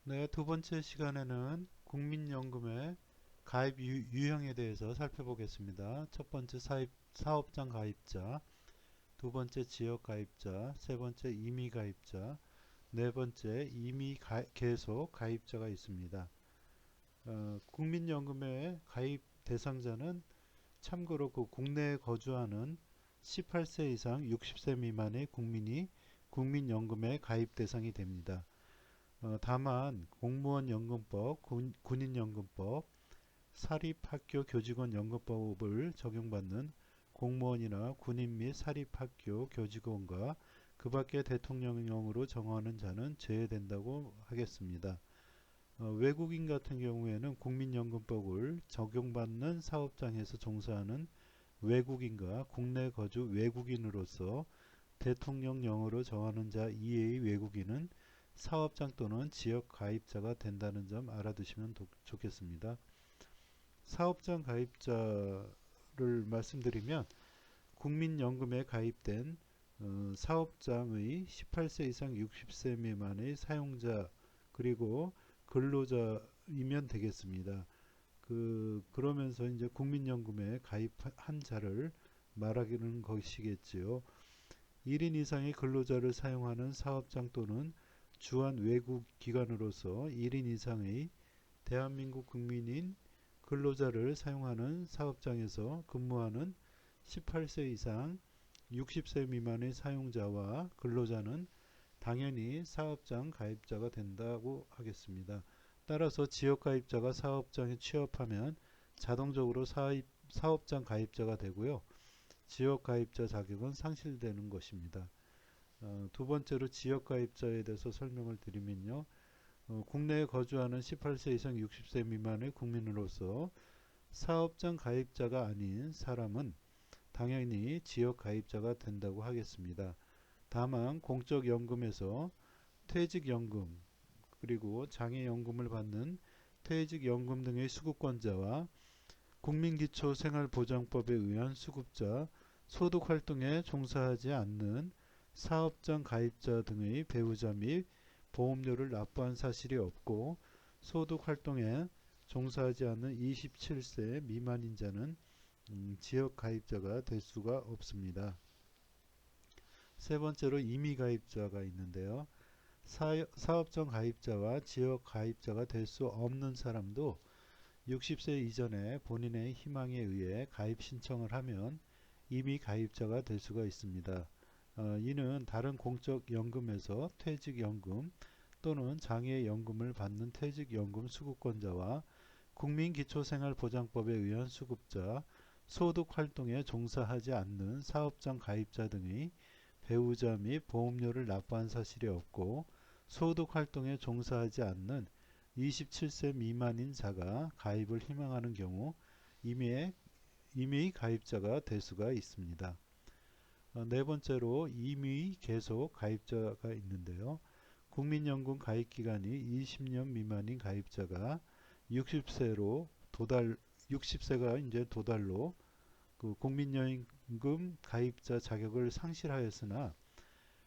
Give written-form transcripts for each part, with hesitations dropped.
네, 두 번째 시간에는 국민연금의 가입 유형에 대해서 살펴보겠습니다. 첫 번째 사업장 가입자, 두 번째 지역 가입자, 세 번째 임의 가입자, 네 번째 계속 가입자가 있습니다. 국민연금의 가입 대상자는 참고로 그 국내에 거주하는 18세 이상 60세 미만의 국민이 국민연금의 가입 대상이 됩니다. 다만 공무원 연금법, 군인 연금법, 사립학교 교직원 연금법을 적용받는 공무원이나 군인 및 사립학교 교직원과 그 밖에 대통령령으로 정하는 자는 제외된다고 하겠습니다. 외국인 같은 경우에는 국민연금법을 적용받는 사업장에서 종사하는 외국인과 국내 거주 외국인으로서 대통령령으로 정하는 자 이외의 외국인은 사업장 또는 지역 가입자가 된다는 점 알아두시면 좋겠습니다. 사업장 가입자를 말씀드리면 국민연금에 가입된 사업장의 18세 이상 60세 미만의 사용자 그리고 근로자이면 되겠습니다. 그러면서 이제 국민연금에 가입한 자를 말하기는 것이겠지요. 1인 이상의 근로자를 사용하는 사업장 또는 주한 외국 기관으로서 1인 이상의 대한민국 국민인 근로자를 사용하는 사업장에서 근무하는 18세 이상 60세 미만의 사용자와 근로자는 당연히 사업장 가입자가 된다고 하겠습니다. 따라서 지역 가입자가 사업장에 취업하면 자동적으로 사업장 가입자가 되고요. 지역 가입자 자격은 상실되는 것입니다. 두 번째로 지역 가입자에 대해서 설명을 드리면요. 국내에 거주하는 18세 이상 60세 미만의 국민으로서 사업장 가입자가 아닌 사람은 당연히 지역 가입자가 된다고 하겠습니다. 다만 공적연금에서 퇴직연금 그리고 장애연금을 받는 퇴직연금 등의 수급권자와 국민기초생활보장법에 의한 수급자, 소득활동에 종사하지 않는 사업장 가입자 등의 배우자 및 보험료를 납부한 사실이 없고 소득활동에 종사하지 않는 27세 미만인 자는 지역 가입자가 될 수가 없습니다. 세 번째로 임의 가입자가 있는데요. 사업장 가입자와 지역 가입자가 될 수 없는 사람도 60세 이전에 본인의 희망에 의해 가입 신청을 하면 임의 가입자가 될 수가 있습니다. 이는 다른 공적연금에서 퇴직연금 또는 장애연금을 받는 퇴직연금 수급권자와 국민기초생활보장법에 의한 수급자, 소득활동에 종사하지 않는 사업장 가입자 등의 배우자 및 보험료를 납부한 사실이 없고 소득활동에 종사하지 않는 27세 미만인 자가 가입을 희망하는 경우 임의 가입자가 될 수가 있습니다. 네 번째로 임의 계속 가입자가 있는데요. 국민연금 가입기간이 20년 미만인 가입자가 60세가 이제 도달로 그 국민연금 가입자 자격을 상실하였으나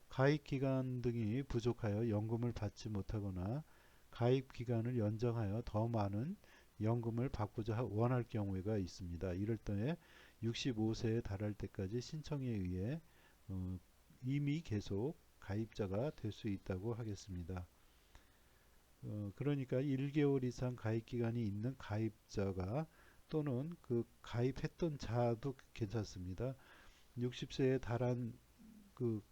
가입 기간 등이 부족하여 연금을 받지 못하거나 가입 기간을 연장하여 더 많은 연금을 받고자 원할 경우가 있습니다. 이럴 때에 65세에 달할 때까지 신청에 의해 이미 계속 가입자가 될 수 있다고 하겠습니다. 그러니까 1개월 이상 가입 기간이 있는 가입자가 또는 그 가입했던 자도 괜찮습니다. 60세에 달한 그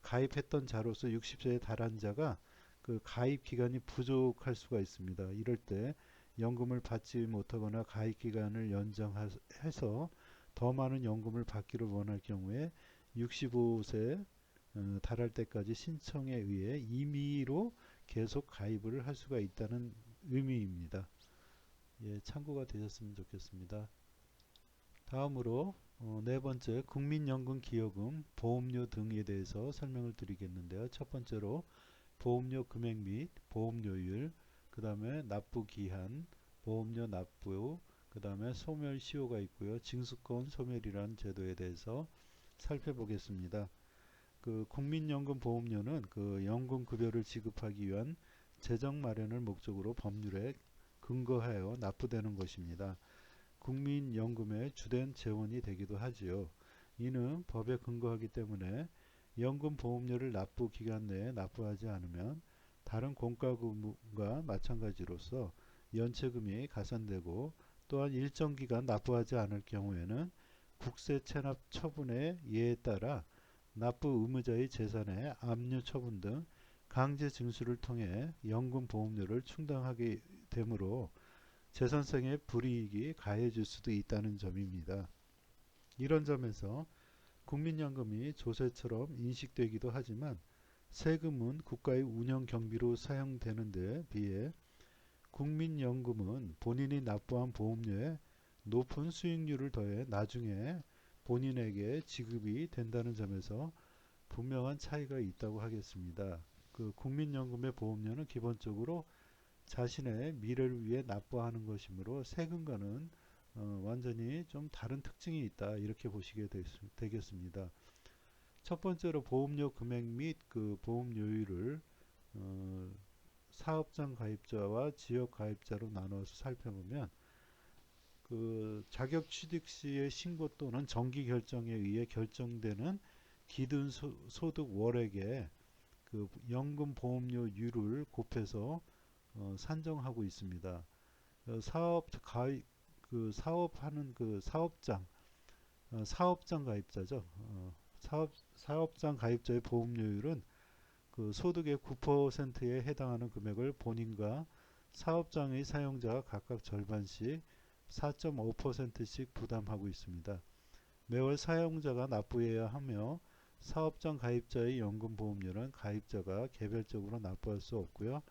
가입했던 자로서 60세에 달한 자가 그 가입 기간이 부족할 수가 있습니다. 이럴 때 연금을 받지 못하거나 가입 기간을 연장해서 더 많은 연금을 받기를 원할 경우에 65세 달할 때까지 신청에 의해 임의로 계속 가입을 할 수가 있다는 의미입니다. 예, 참고가 되셨으면 좋겠습니다. 다음으로 네 번째 국민연금 기여금, 보험료 등에 대해서 설명을 드리겠는데요. 첫 번째로 보험료 금액 및 보험료율, 그 다음에 납부 기한, 보험료 납부, 그 다음에 소멸시효가 있고요. 징수권 소멸이라는 제도에 대해서 살펴보겠습니다. 그 국민연금 보험료는 그 연금급여를 지급하기 위한 재정 마련을 목적으로 법률에 근거하여 납부되는 것입니다. 국민연금의 주된 재원이 되기도 하지요. 이는 법에 근거하기 때문에 연금보험료를 납부 기간 내에 납부하지 않으면 다른 공과금과 마찬가지로서 연체금이 가산되고, 또한 일정 기간 납부하지 않을 경우에는 국세 체납 처분의 예에 따라 납부 의무자의 재산의 압류 처분 등 강제 징수를 통해 연금보험료를 충당하게 되므로 재산상의 불이익이 가해질 수도 있다는 점입니다. 이런 점에서 국민연금이 조세처럼 인식되기도 하지만 세금은 국가의 운영 경비로 사용되는 데 비해 국민연금은 본인이 납부한 보험료에 높은 수익률을 더해 나중에 본인에게 지급이 된다는 점에서 분명한 차이가 있다고 하겠습니다. 그 국민연금의 보험료는 기본적으로 자신의 미래를 위해 납부하는 것이므로 세금과는 완전히 좀 다른 특징이 있다, 이렇게 보시게 되겠습니다. 첫 번째로 보험료 금액 및 그 보험료율을 어, 사업장 가입자와 지역 가입자로 나눠서 살펴보면, 그 자격 취득 시의 신고 또는 정기 결정에 의해 결정되는 기준 소득 월액에 그 연금 보험료율을 곱해서 산정하고 있습니다. 사업 가입 그 사업하는 그 사업장, 사업장 가입자죠. 사업장 가입자의 보험료율은 그 소득의 9%에 해당하는 금액을 본인과 사업장의 사용자가 각각 절반씩 4.5%씩 부담하고 있습니다. 매월 사용자가 납부해야 하며 사업장 가입자의 연금보험료는 가입자가 개별적으로 납부할 수 없고요.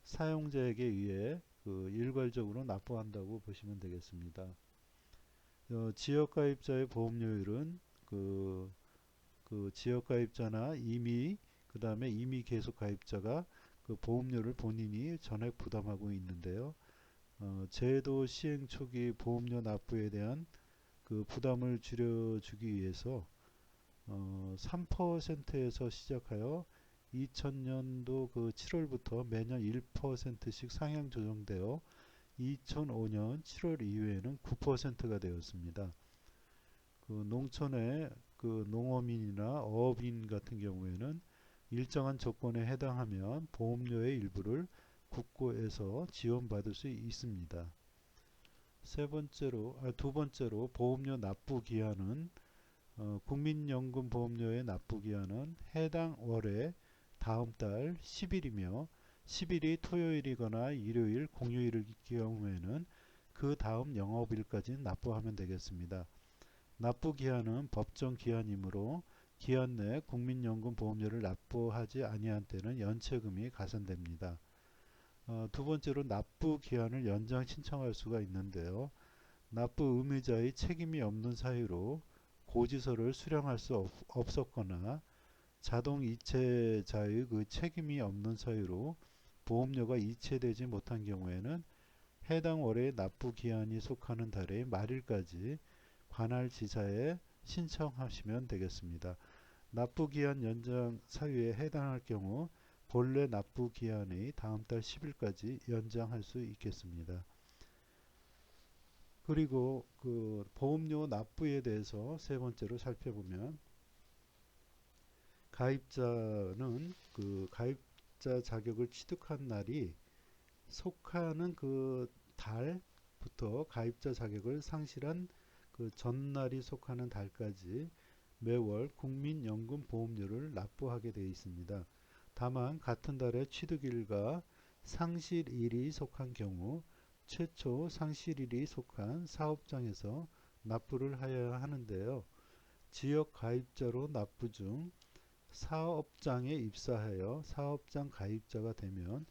사용자에게 의해 그 일괄적으로 납부한다고 보시면 되겠습니다. 지역가입자의 보험료율은 그 지역가입자나 그 다음에 이미 계속 가입자가 그 보험료를 본인이 전액 부담하고 있는데요. 제도 시행 초기 보험료 납부에 대한 그 부담을 줄여주기 위해서 3%에서 시작하여 2000년도 그 7월부터 매년 1%씩 상향 조정되어 2005년 7월 이후에는 9%가 되었습니다. 그 농촌의 그 농어민이나 어업인 같은 경우에는 일정한 조건에 해당하면 보험료의 일부를 국고에서 지원받을 수 있습니다. 두 번째로 보험료 납부 기한은 국민연금보험료의 납부 기한은 해당 월의 다음 달 10일이며 10일이 토요일이거나 일요일, 공휴일일 경우에는 그 다음 영업일까지 납부하면 되겠습니다. 납부 기한은 법정 기한이므로 기한 내 국민연금보험료를 납부하지 아니한 때는 연체금이 가산됩니다. 두 번째로 납부 기한을 연장 신청할 수가 있는데요. 납부 의무자의 책임이 없는 사유로 고지서를 수령할 수 없었거나 자동 이체자의 그 책임이 없는 사유로 보험료가 이체되지 못한 경우에는 해당 월의 납부 기한이 속하는 달의 말일까지 관할 지사에 신청하시면 되겠습니다. 납부 기한 연장 사유에 해당할 경우 본래 납부 기한의 다음 달 10일까지 연장할 수 있겠습니다. 그리고 그 보험료 납부에 대해서 세 번째로 살펴보면, 가입자는 그 가입자 자격을 취득한 날이 속하는 그 달부터 가입자 자격을 상실한 그 전날이 속하는 달까지 매월 국민연금보험료를 납부하게 되어 있습니다. 다만 같은 달에 취득일과 상실일이 속한 경우 최초 상실일이 속한 사업장에서 납부를 하여야 하는데요. 지역 가입자로 납부 중 사업장에 입사하여 사업장 가입자가 되면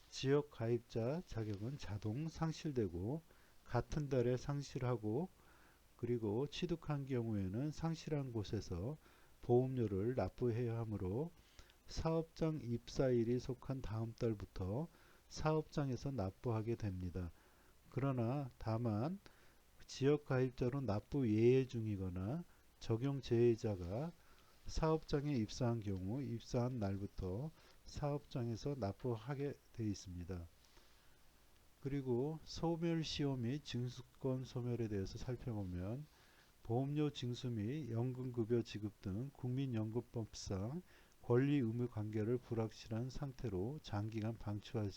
지역 가입자 자격은 자동 상실되고, 같은 달에 상실하고 그리고 취득한 경우에는 상실한 곳에서 보험료를 납부해야 하므로 사업장 입사일이 속한 다음 달부터 사업장에서 납부하게 됩니다. 그러나 다만 지역 가입자로 납부 예외 중이거나 적용 제외자가 사업장에 입사한 경우 입사한 날부터 사업장에서 납부하게 되어 있습니다. 그리고 소멸시효 및 징수권 소멸에 대해서 살펴보면 보험료 징수 및 연금급여 지급 등 국민연금법상 권리 의무 관계를 불확실한 상태로 장기간 방치할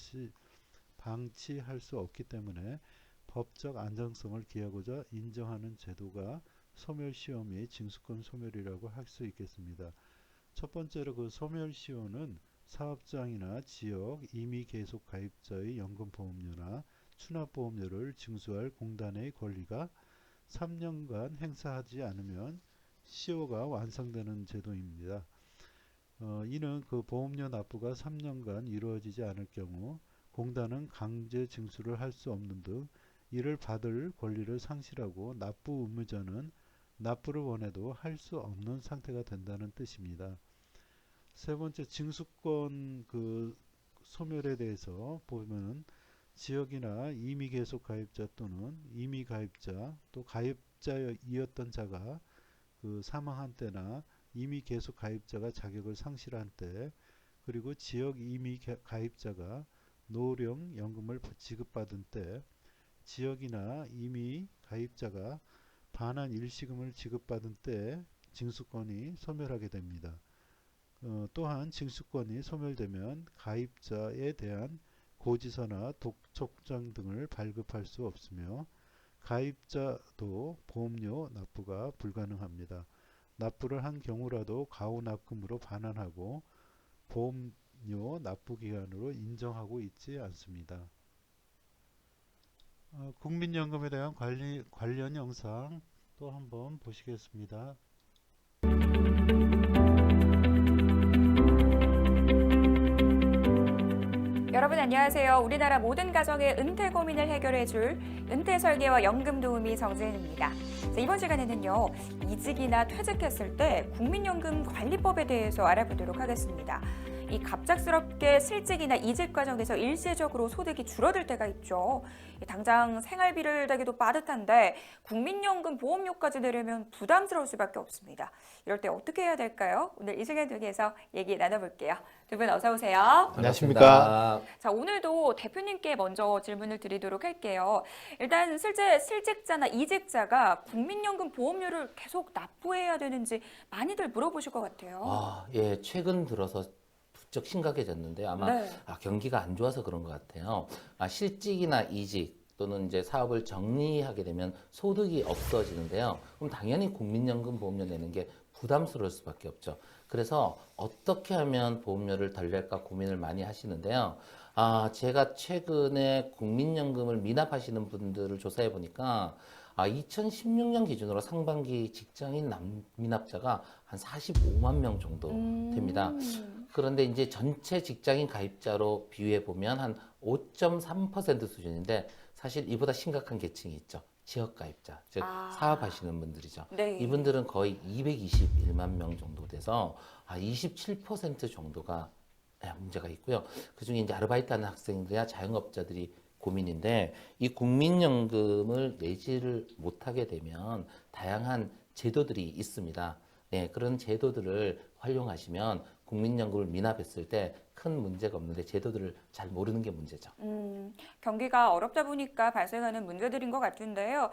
수 없기 때문에 법적 안정성을 기하고자 인정하는 제도가 소멸시효 및 징수권 소멸이라고 할 수 있겠습니다. 첫 번째로 그 소멸시효는 사업장이나 지역 임의 계속 가입자의 연금보험료나 추납보험료를 징수할 공단의 권리가 3년간 행사하지 않으면 시효가 완성되는 제도입니다. 이는 그 보험료 납부가 3년간 이루어지지 않을 경우 공단은 강제 징수를 할 수 없는 등 이를 받을 권리를 상실하고 납부 의무자는 납부를 원해도 할 수 없는 상태가 된다는 뜻입니다. 세 번째 징수권 그 소멸에 대해서 보면은 지역이나 임의 계속 가입자 또는 임의 가입자 또 가입자이었던 자가 그 사망한 때나 임의 계속 가입자가 자격을 상실한 때 그리고 지역 임의 가입자가 노령 연금을 지급받은 때 지역이나 임의 가입자가 반환 일시금을 지급받은 때 징수권이 소멸하게 됩니다. 또한 징수권이 소멸되면 가입자에 대한 고지서나 독촉장 등을 발급할 수 없으며 가입자도 보험료 납부가 불가능합니다. 납부를 한 경우라도 가후납금으로 반환하고 보험료 납부 기간으로 인정하고 있지 않습니다. 국민연금에 대한 관련 영상 또 한번 보시겠습니다. 여러분 안녕하세요. 우리나라 모든 가정의 은퇴 고민을 해결해줄 은퇴 설계와 연금 도우미 정재은입니다. 이번 시간에는요, 이직이나 퇴직했을 때 국민연금 관리법에 대해서 알아보도록 하겠습니다. 이 갑작스럽게 실직이나 이직 과정에서 일시적으로 소득이 줄어들 때가 있죠. 당장 생활비를 대기도 빠듯한데 국민연금 보험료까지 내려면 부담스러울 수밖에 없습니다. 이럴 때 어떻게 해야 될까요? 오늘 이 시간 통해서 얘기 나눠볼게요. 두 분 어서 오세요. 안녕하십니까. 자, 오늘도 대표님께 먼저 질문을 드리도록 할게요. 일단 실제 실직자나 이직자가 국민연금 보험료를 계속 납부해야 되는지 많이들 물어보실 것 같아요. 예, 최근 들어서 부쩍 심각해졌는데 아마 네. 경기가 안 좋아서 그런 것 같아요. 실직이나 이직 또는 이제 사업을 정리하게 되면 소득이 없어지는데요. 그럼 당연히 국민연금 보험료 내는 게 부담스러울 수밖에 없죠. 그래서 어떻게 하면 보험료를 덜 낼까 고민을 많이 하시는데요. 제가 최근에 국민연금을 미납하시는 분들을 조사해 보니까 2016년 기준으로 상반기 직장인 미납자가 한 45만 명 정도 됩니다. 그런데 이제 전체 직장인 가입자로 비유해 보면 한 5.3% 수준인데 사실 이보다 심각한 계층이 있죠. 지역 가입자, 즉 사업하시는 분들이죠. 네. 이분들은 거의 221만 명 정도 돼서 27% 정도가 문제가 있고요. 그중에 이제 아르바이트하는 학생들이나 자영업자들이 고민인데 이 국민연금을 내지를 못하게 되면 다양한 제도들이 있습니다. 네, 그런 제도들을 활용하시면 국민연금을 미납했을 때 큰 문제가 없는데 제도들을 잘 모르는 게 문제죠. 경기가 어렵다 보니까 발생하는 문제들인 것 같은데요.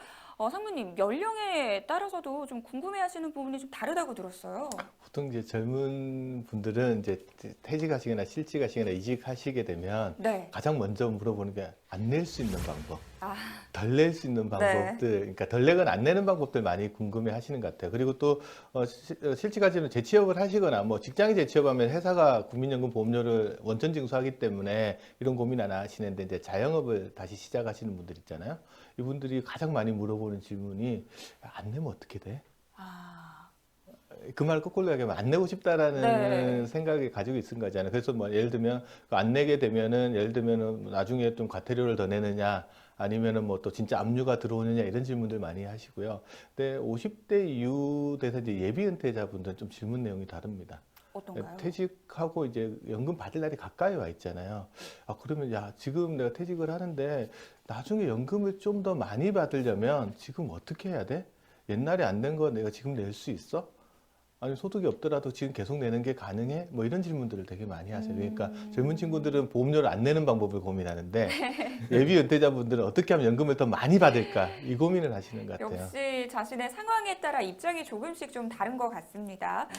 상무님, 연령에 따라서도 좀 궁금해하시는 부분이 좀 다르다고 들었어요. 보통 이제 젊은 분들은 이제 퇴직하시거나 실직하시거나 이직하시게 되면 네. 가장 먼저 물어보는 게 안 낼 수 있는 방법, 아, 덜 낼 수 있는 방법들, 그러니까 덜 내거나 안 내는 방법들 많이 궁금해 하시는 것 같아요. 그리고 또 실직하시면 재취업을 하시거나 뭐 직장에 재취업하면 회사가 국민연금 보험료를 원천 징수하기 때문에 이런 고민 안 하시는데 이제 자영업을 다시 시작하시는 분들 있잖아요. 이분들이 가장 많이 물어보는 질문이 안 내면 어떻게 돼? 그 말 거꾸로 얘기하면 안 내고 싶다라는 네. 생각을 가지고 있는 거잖아요. 그래서 뭐 예를 들면 안 내게 되면은 예를 들면은 나중에 좀 과태료를 더 내느냐 아니면은 뭐 또 진짜 압류가 들어오느냐 이런 질문들 많이 하시고요. 근데 50대 이후 돼서 이제 예비 은퇴자분들은 좀 질문 내용이 다릅니다. 어떤가요? 퇴직하고 이제 연금 받을 날이 가까이 와 있잖아요. 그러면 야, 지금 내가 퇴직을 하는데 나중에 연금을 좀 더 많이 받으려면 지금 어떻게 해야 돼? 옛날에 안 낸 거 내가 지금 낼 수 있어? 아니 소득이 없더라도 지금 계속 내는 게 가능해? 뭐 이런 질문들을 되게 많이 하세요. 그러니까 젊은 친구들은 보험료를 안 내는 방법을 고민하는데 예비 은퇴자분들은 어떻게 하면 연금을 더 많이 받을까 이 고민을 하시는 것 같아요. 역시 자신의 상황에 따라 입장이 조금씩 좀 다른 것 같습니다.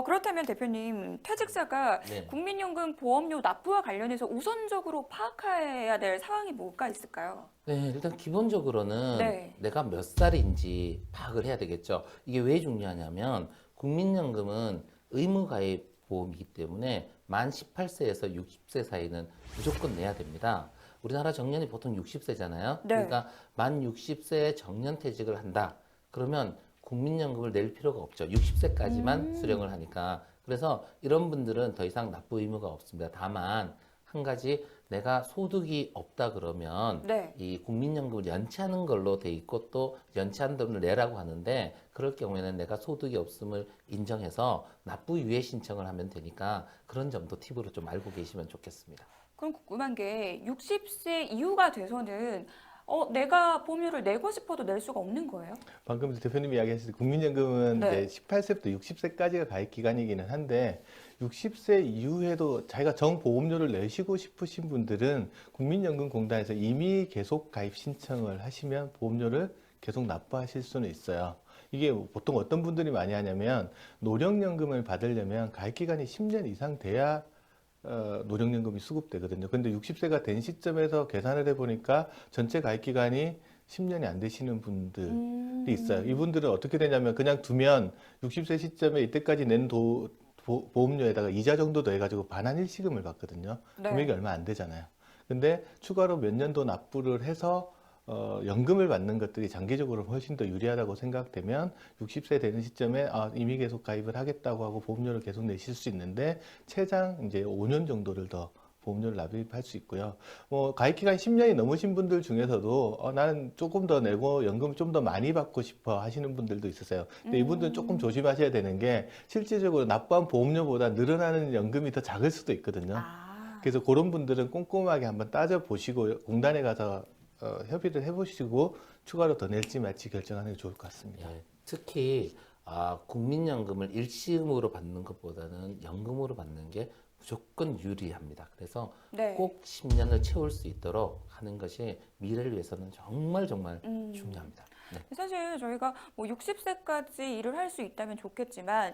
그렇다면 대표님, 퇴직자가 네. 국민연금 보험료 납부와 관련해서 우선적으로 파악해야 될 상황이 뭐가 있을까요? 네, 일단 기본적으로는 네. 내가 몇 살인지 파악을 해야 되겠죠. 이게 왜 중요하냐면 국민연금은 의무가입 보험이기 때문에 만 18세에서 60세 사이는 무조건 내야 됩니다. 우리나라 정년이 보통 60세잖아요. 네. 그러니까 만 60세에 정년퇴직을 한다. 그러면 국민연금을 낼 필요가 없죠. 60세까지만 수령을 하니까. 그래서 이런 분들은 더 이상 납부 의무가 없습니다. 다만 한 가지 내가 소득이 없다 그러면 네. 이 국민연금을 연체하는 걸로 돼 있고 또 연체한 돈을 내라고 하는데 그럴 경우에는 내가 소득이 없음을 인정해서 납부 유예 신청을 하면 되니까 그런 점도 팁으로 좀 알고 계시면 좋겠습니다. 그럼 궁금한 게 60세 이후가 돼서는 내가 보험료를 내고 싶어도 낼 수가 없는 거예요? 방금 대표님이 이야기하셨듯이 국민연금은 네. 이제 18세부터 60세까지가 가입 기간이기는 한데 60세 이후에도 자기가 정보험료를 내시고 싶으신 분들은 국민연금공단에서 이미 계속 가입 신청을 하시면 보험료를 계속 납부하실 수는 있어요. 이게 보통 어떤 분들이 많이 하냐면 노령연금을 받으려면 가입 기간이 10년 이상 돼야 노령연금이 수급되거든요. 근데 60세가 된 시점에서 계산을 해보니까 전체 가입 기간이 10년이 안 되시는 분들이 있어요. 이분들은 어떻게 되냐면 그냥 두면 60세 시점에 이때까지 낸 보험료에다가 이자 정도 더해가지고 반환 일시금을 받거든요. 네. 금액이 얼마 안 되잖아요. 근데 추가로 몇 년 더 납부를 해서 연금을 받는 것들이 장기적으로 훨씬 더 유리하다고 생각되면 60세 되는 시점에 이미 계속 가입을 하겠다고 하고 보험료를 계속 내실 수 있는데 최장 이제 5년 정도를 더 보험료를 납입할 수 있고요. 가입 기간 10년이 넘으신 분들 중에서도 나는 조금 더 내고 연금 좀 더 많이 받고 싶어 하시는 분들도 있으세요. 근데 이분들은 조금 조심하셔야 되는 게 실질적으로 납부한 보험료보다 늘어나는 연금이 더 작을 수도 있거든요. 그래서 그런 분들은 꼼꼼하게 한번 따져보시고 공단에 가서 협의를 해보시고 추가로 더 낼지 말지 결정하는 게 좋을 것 같습니다. 예, 특히 국민연금을 일시금으로 받는 것보다는 연금으로 받는 게 무조건 유리합니다. 그래서 네. 꼭 10년을 채울 수 있도록 하는 것이 미래를 위해서는 정말 중요합니다. 네. 사실 저희가 뭐 60세까지 일을 할 수 있다면 좋겠지만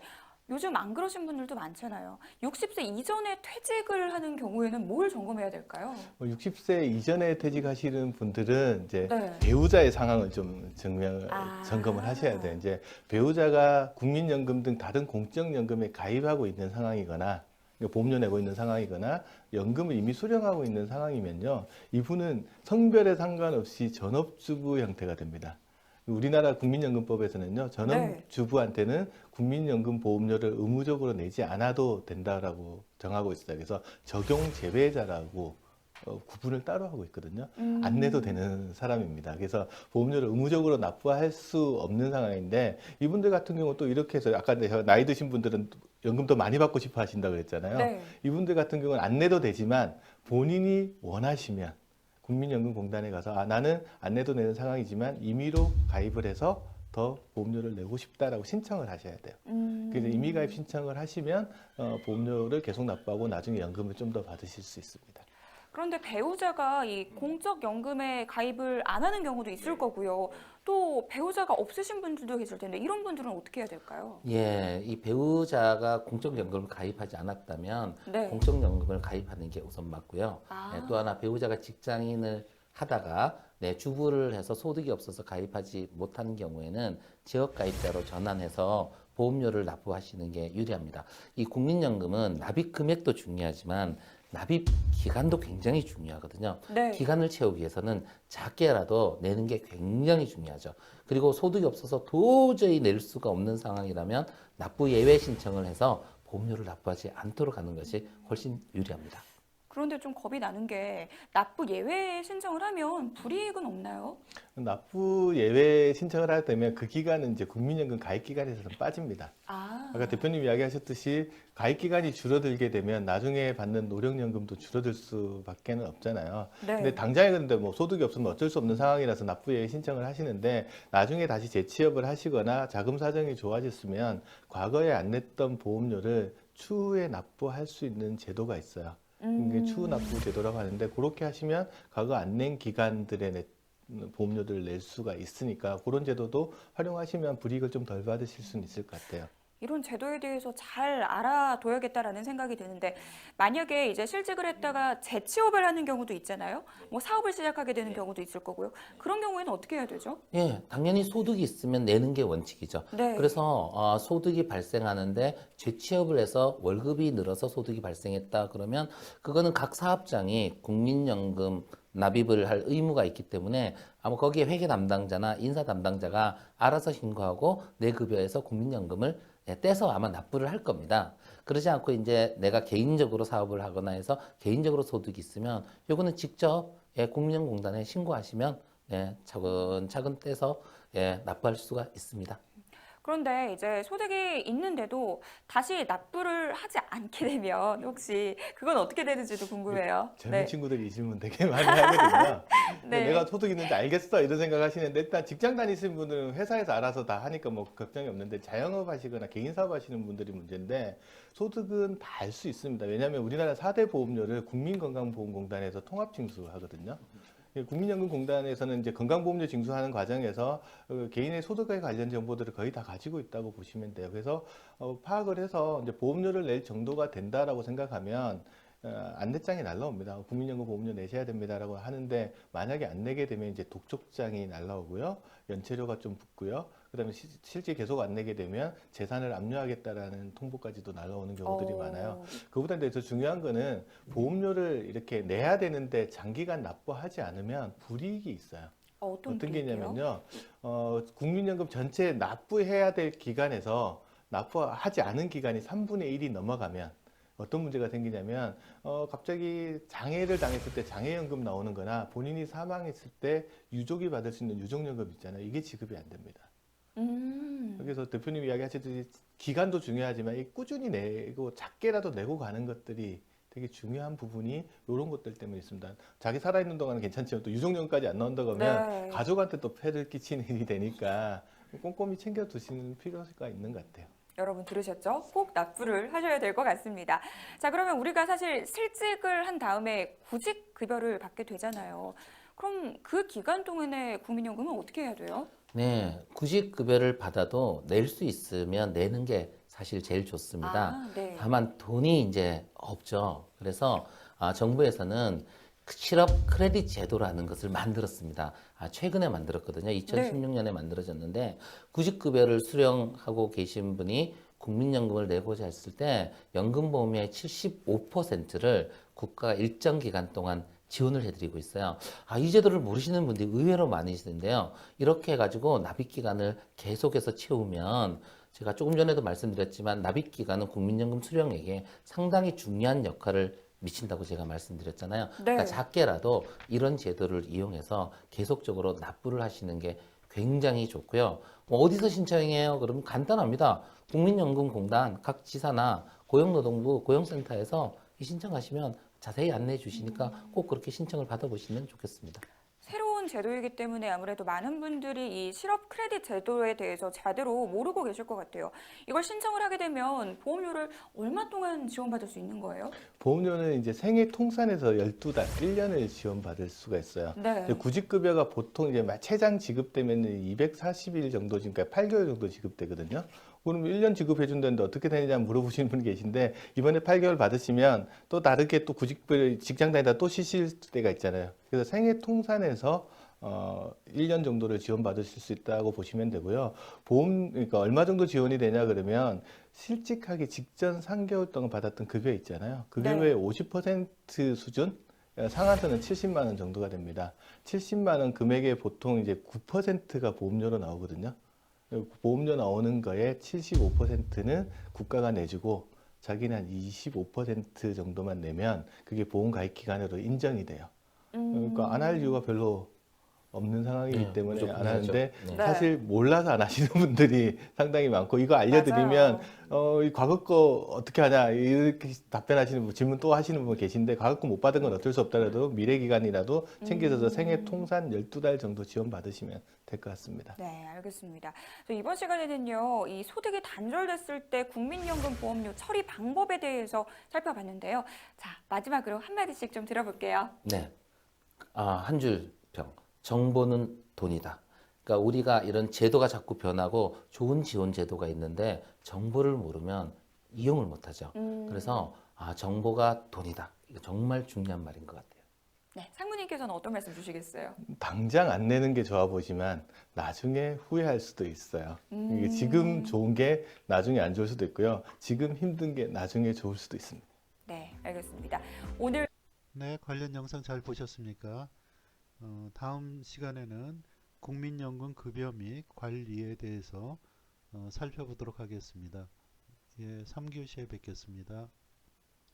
요즘 안 그러신 분들도 많잖아요. 60세 이전에 퇴직을 하는 경우에는 뭘 점검해야 될까요? 60세 이전에 퇴직하시는 분들은 이제 네. 배우자의 상황을 좀 점검을 하셔야 돼요. 이제 배우자가 국민연금 등 다른 공적연금에 가입하고 있는 상황이거나 보험료 내고 있는 상황이거나 연금을 이미 수령하고 있는 상황이면요. 이분은 성별에 상관없이 전업주부 형태가 됩니다. 우리나라 국민연금법에서는요. 전업주부한테는 국민연금 보험료를 의무적으로 내지 않아도 된다라고 정하고 있어요. 그래서 적용 제외자라고 구분을 따로 하고 있거든요. 안 내도 되는 사람입니다. 그래서 보험료를 의무적으로 납부할 수 없는 상황인데 이분들 같은 경우 또 이렇게 해서 아까 제가 나이 드신 분들은 연금 더 많이 받고 싶어 하신다고 그랬잖아요. 네. 이분들 같은 경우는 안 내도 되지만 본인이 원하시면 국민연금공단에 가서 나는 안 내도 되는 상황이지만 임의로 가입을 해서 더 보험료를 내고 싶다라고 신청을 하셔야 돼요. 그래서 임의 가입 신청을 하시면 보험료를 계속 납부하고 나중에 연금을 좀 더 받으실 수 있습니다. 그런데 배우자가 이 공적연금에 가입을 안 하는 경우도 있을 거고요. 또 배우자가 없으신 분들도 계실 텐데 이런 분들은 어떻게 해야 될까요? 예, 이 배우자가 공적연금을 가입하지 않았다면 네. 공적연금을 가입하는 게 우선 맞고요. 아. 예, 또 하나 배우자가 직장인을 하다가 주부를 해서 소득이 없어서 가입하지 못하는 경우에는 지역가입자로 전환해서 보험료를 납부하시는 게 유리합니다. 이 국민연금은 납입 금액도 중요하지만 납입 기간도 굉장히 중요하거든요. 네. 기간을 채우기 위해서는 작게라도 내는 게 굉장히 중요하죠. 그리고 소득이 없어서 도저히 낼 수가 없는 상황이라면 납부 예외 신청을 해서 보험료를 납부하지 않도록 하는 것이 훨씬 유리합니다. 그런데 좀 겁이 나는 게 납부 예외 신청을 하면 불이익은 없나요? 납부 예외 신청을 하게 되면 그 기간은 이제 국민연금 가입 기간에서 빠집니다. 아, 아까 대표님 이야기하셨듯이 가입 기간이 줄어들게 되면 나중에 받는 노령연금도 줄어들 수밖에 없잖아요. 네. 근데 당장에 근데 뭐 소득이 없으면 어쩔 수 없는 상황이라서 납부예외 신청을 하시는데 나중에 다시 재취업을 하시거나 자금 사정이 좋아졌으면 과거에 안 냈던 보험료를 추후에 납부할 수 있는 제도가 있어요. 이게 추후 납부 제도라고 하는데 그렇게 하시면 과거 안 낸 기간들에 보험료들을 낼 수가 있으니까 그런 제도도 활용하시면 불이익을 좀 덜 받으실 수는 있을 것 같아요. 이런 제도에 대해서 잘 알아둬야겠다라는 생각이 드는데 만약에 이제 실직을 했다가 재취업을 하는 경우도 있잖아요. 뭐 사업을 시작하게 되는 경우도 있을 거고요. 그런 경우에는 어떻게 해야 되죠? 예, 당연히 소득이 있으면 내는 게 원칙이죠. 네. 그래서 소득이 발생하는데 재취업을 해서 월급이 늘어서 소득이 발생했다 그러면 그거는 각 사업장이 국민연금 납입을 할 의무가 있기 때문에 아마 거기에 회계 담당자나 인사 담당자가 알아서 신고하고 내 급여에서 국민연금을 떼서 아마 납부를 할 겁니다. 그러지 않고 이제 내가 개인적으로 사업을 하거나 해서 개인적으로 소득이 있으면 요거는 직접 국민연금공단에 신고하시면 차근차근 떼서 납부할 수가 있습니다. 그런데 이제 소득이 있는데도 다시 납부를 하지 않게 되면 혹시 그건 어떻게 되는지도 궁금해요. 젊은 친구들이 이 질문 되게 많이 하거든요. 네. 내가 소득 있는지 알겠어 이런 생각 하시는데 일단 직장 다니시는 분들은 회사에서 알아서 다 하니까 뭐 걱정이 없는데 자영업 하시거나 개인 사업 하시는 분들이 문제인데 소득은 다 알 수 있습니다. 왜냐하면 우리나라 4대 보험료를 국민건강보험공단에서 통합 징수하거든요. 국민연금공단에서는 이제 건강보험료 징수하는 과정에서 개인의 소득에 관련 정보들을 거의 다 가지고 있다고 보시면 돼요. 그래서 파악을 해서 이제 보험료를 낼 정도가 된다라고 생각하면 안내장이 날라옵니다. 국민연금 보험료 내셔야 됩니다라고 하는데 만약에 안 내게 되면 이제 독촉장이 날라오고요, 연체료가 좀 붙고요. 그다음에 실제 계속 안 내게 되면 재산을 압류하겠다라는 통보까지도 날라오는 경우들이 많아요. 그보다 더 중요한 거는 보험료를 이렇게 내야 되는데 장기간 납부하지 않으면 불이익이 있어요. 어떤 게 있냐면요, 국민연금 전체 납부해야 될 기간에서 납부하지 않은 기간이 3분의 1이 넘어가면 어떤 문제가 생기냐면 갑자기 장애를 당했을 때 장애연금 나오는 거나 본인이 사망했을 때 유족이 받을 수 있는 유족연금 있잖아요. 이게 지급이 안 됩니다. 그래서 대표님 이야기하셨듯이 기간도 중요하지만 이 꾸준히 내고 작게라도 내고 가는 것들이 되게 중요한 부분이 이런 것들 때문에 있습니다. 자기 살아있는 동안은 괜찮지만 또 유족연금까지 안 나온다고 하면 가족한테 또 폐를 끼치는 일이 되니까 꼼꼼히 챙겨 두시는 필요가 있는 것 같아요. 여러분 들으셨죠? 꼭 납부를 하셔야 될 것 같습니다. 자, 그러면 우리가 사실 실직을 한 다음에 구직급여를 받게 되잖아요. 그럼 그 기간 동안에 국민연금은 어떻게 해야 돼요? 네, 구직급여를 받아도 낼 수 있으면 내는 게 사실 제일 좋습니다. 네. 다만 돈이 이제 없죠. 그래서 정부에서는 실업 크레딧 제도라는 것을 만들었습니다. 최근에 만들었거든요. 2016년에 만들어졌는데 구직급여를 수령하고 계신 분이 국민연금을 내고자 했을 때 연금보험료의 75%를 국가가 일정 기간 동안 지원을 해드리고 있어요. 이 제도를 모르시는 분들이 의외로 많으시는데요. 이렇게 해가지고 납입기간을 계속해서 채우면 제가 조금 전에도 말씀드렸지만 납입기간은 국민연금 수령액에 상당히 중요한 역할을 미친다고 제가 말씀드렸잖아요. 그러니까 작게라도 이런 제도를 이용해서 계속적으로 납부를 하시는 게 굉장히 좋고요. 어디서 신청해요? 그러면 간단합니다. 국민연금공단 각 지사나 고용노동부 고용센터에서 신청하시면 자세히 안내해 주시니까 꼭 그렇게 신청을 받아보시면 좋겠습니다. 새로운 제도이기 때문에 아무래도 많은 분들이 이 실업 크레딧 제도에 대해서 제대로 모르고 계실 것 같아요. 이걸 신청을 하게 되면 보험료를 얼마 동안 지원받을 수 있는 거예요? 보험료는 이제 생애 통산에서 12달, 1년을 지원받을 수가 있어요. 네. 구직급여가 보통 이제 최장 지급되면 240일 정도, 그러니까 8개월 정도 지급되거든요. 그럼 1년 지급해준다는데 어떻게 되느냐 물어보시는 분이 계신데 이번에 8개월 받으시면 또 다르게 또 구직급여 직장 다니다 또 쉬실 때가 있잖아요. 그래서 생애 통산에서 1년 정도를 지원받으실 수 있다고 보시면 되고요. 그러니까 얼마 정도 지원이 되냐 그러면 실직하기 직전 3개월 동안 받았던 급여 있잖아요. 그 급여의 50% 수준, 상한선은 70만 원 정도가 됩니다. 70만 원 금액의 보통 이제 9%가 보험료로 나오거든요. 보험료 나오는 거에 75%는 국가가 내주고 자기는 한 25% 정도만 내면 그게 보험 가입 기간으로 인정이 돼요. 그러니까 안 할 이유가 별로 없는 상황이기 네, 때문에 무조건 안 하는데 해야죠. 네. 사실 몰라서 안 하시는 분들이 상당히 많고 이거 알려드리면 이 과거 거 어떻게 하냐 이렇게 답변하시는 분, 질문 또 하시는 분 계신데 과거 거 못 받은 건 어쩔 수 없더라도 미래 기간이라도 챙겨서 생애 통산 12달 정도 지원 받으시면 될 것 같습니다. 네, 알겠습니다. 이번 시간에는요, 이 소득이 단절됐을 때 국민연금 보험료 처리 방법에 대해서 살펴봤는데요. 자, 마지막으로 한마디씩 좀 들어볼게요. 네. 한 줄 평. 정보는 돈이다. 그러니까 우리가 이런 제도가 자꾸 변하고 좋은 지원 제도가 있는데 정보를 모르면 이용을 못 하죠. 그래서 정보가 돈이다. 이거 정말 중요한 말인 것 같아요. 네, 상무님께서는 어떤 말씀 주시겠어요? 당장 안 내는 게 좋아 보이지만 나중에 후회할 수도 있어요. 이게 지금 좋은 게 나중에 안 좋을 수도 있고요. 지금 힘든 게 나중에 좋을 수도 있습니다. 네, 알겠습니다. 오늘 네, 관련 영상 잘 보셨습니까? 다음 시간에는 국민연금 급여 및 관리에 대해서 살펴보도록 하겠습니다. 예, 3교시에 뵙겠습니다.